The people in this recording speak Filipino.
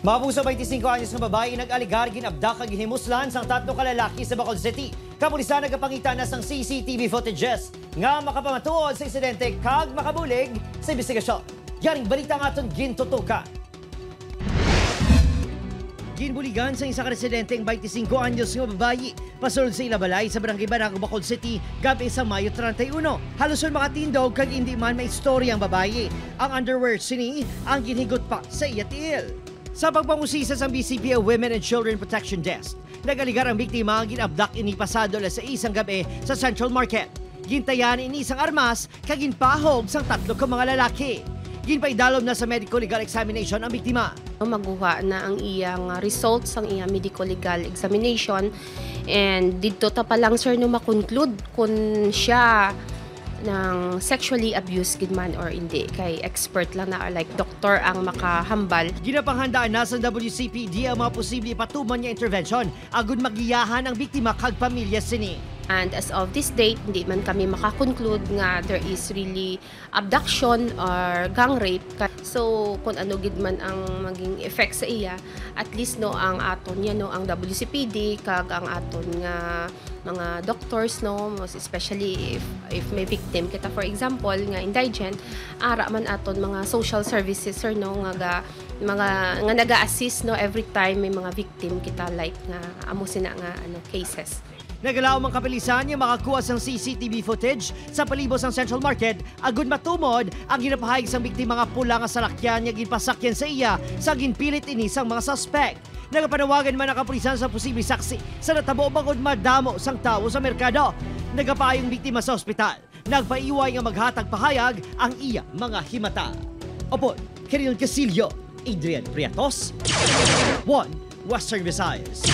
Mabuso 25 anyos nga babae nag-aligar ginabdak kag gihimuslan sang tatlo ka lalaki sa Bacolod City. Kapulisan nagapangita na sang CCTV footages nga makapamatuod sa insidente kag makabulig sa investigasyon. Yaring balita nga aton gintutukan. Ginbuligan sa isa ka residente ang 25 anyos nga babayi pasulod sa Ilabalay sa Barangay Banaco, Bacolod City gabi sa Mayo 31. Haluson makatindog kag hindi man may istorya ang babayi. Ang underwear sini ang ginhigot pa sa iyatil. Sa pagpangusisa sa BCPA Women and Children Protection Desk, nagaligar ang biktima ang ginabdak ini pasado alas 6 ang gabi sa Central Market. Gintayan ini isang armas kag ginpahog sang tatlo ka mga lalaki. Ginpaidalom na sa medical legal examination ang biktima. Maguha na ang iyang results ang iyang medical legal examination and dito ta pa lang sir no makonclude kung siya ng sexually abused gid man or hindi kay expert lang na like doktor ang makahambal. Ginapanghandaan na sa WCPD ang mga posible patuman niya intervention agud magiyahan ang biktima kag pamilya sini. And as of this date, hindi man kami makakonclude nga there is really abduction or gang rape. So kung ano gid man ang maging effect sa iya, at least no ang aton niya no ang WCPD kag ang aton nga mga doctors no, most especially if may victim kita for example nga indigent, ara man aton mga social services sir no nga naga-assist no every time may mga victim kita like nga amo sina nga ano cases. Nagalaw ang kapilisan niya makakuha sang CCTV footage sa palibot sang Central Market agud matumod ang ginapahayag sang biktima nga pula nga salakyan niya ginpasakyan sa iya sa ginpilit ini sang mga suspect. Nagapanawagan man ang kapulisan sa posibleng saksi sa natabo bangod madamo sang tawo sa merkado. Nagapayong biktima sa ospital. Nagpaiway nga maghatag pahayag ang iya mga himata. Opo, Kiril Casillo, Adrian Priatos, 1 Western Visayas.